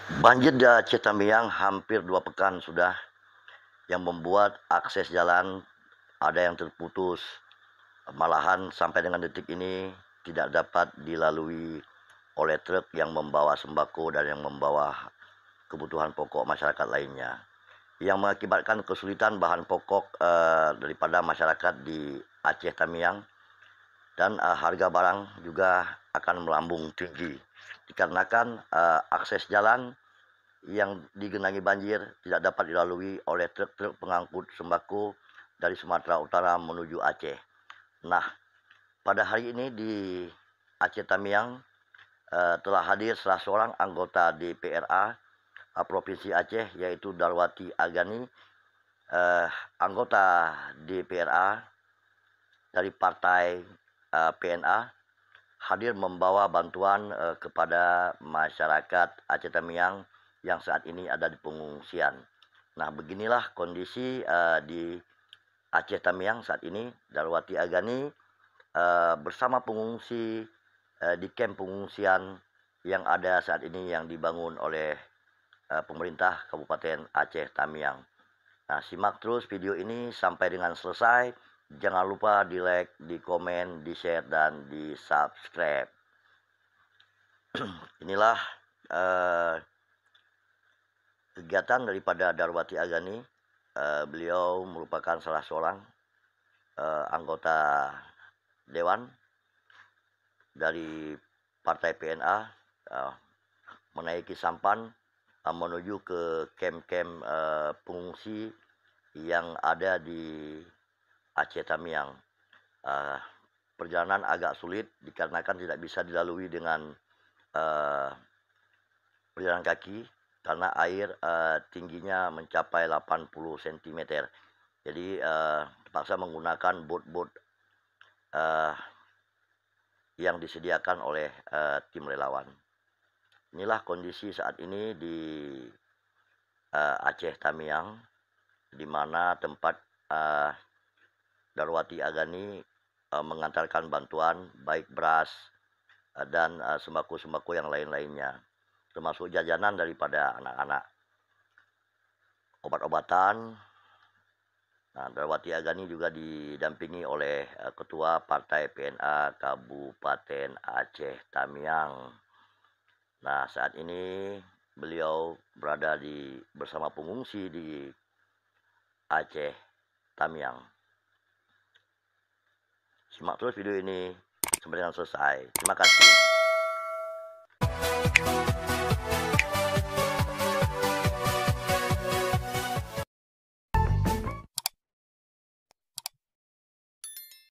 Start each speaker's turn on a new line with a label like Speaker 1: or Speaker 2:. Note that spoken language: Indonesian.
Speaker 1: Banjir di Aceh Tamiang hampir 2 pekan sudah, yang membuat akses jalan ada yang terputus, malahan sampai dengan detik ini tidak dapat dilalui oleh truk yang membawa sembako dan yang membawa kebutuhan pokok masyarakat lainnya, yang mengakibatkan kesulitan bahan pokok daripada masyarakat di Aceh Tamiang, dan harga barang juga akan melambung tinggi dikarenakan akses jalan yang digenangi banjir tidak dapat dilalui oleh truk-truk pengangkut sembako dari Sumatera Utara menuju Aceh. Nah, pada hari ini di Aceh Tamiang telah hadir salah seorang anggota DPRA Provinsi Aceh, yaitu Darwati Agani, anggota DPRA dari partai PNA, hadir membawa bantuan kepada masyarakat Aceh Tamiang yang saat ini ada di pengungsian. Nah, beginilah kondisi di Aceh Tamiang saat ini. Darwati Agani bersama pengungsi di kamp pengungsian yang ada saat ini yang dibangun oleh pemerintah Kabupaten Aceh Tamiang. Nah, simak terus video ini sampai dengan selesai. Jangan lupa di like, di komen, di share, dan di subscribe. Inilah kegiatan daripada Darwati Agani. Beliau merupakan salah seorang anggota Dewan dari Partai PNA, menaiki sampan menuju ke kamp-kamp pengungsi yang ada di Aceh Tamiang. Perjalanan agak sulit dikarenakan tidak bisa dilalui dengan berjalan kaki karena air tingginya mencapai 80 cm. Jadi terpaksa menggunakan bot-bot yang disediakan oleh tim relawan. Inilah kondisi saat ini di Aceh Tamiang, di mana tempat Darwati Agani mengantarkan bantuan baik beras dan sembako-sembako yang lain-lainnya, termasuk jajanan daripada anak-anak, obat-obatan. Nah, Darwati Agani juga didampingi oleh Ketua Partai PNA Kabupaten Aceh Tamiang. Nah, saat ini beliau berada bersama pengungsi di Aceh Tamiang. Simak terus video ini sampai dengan selesai. Terima kasih.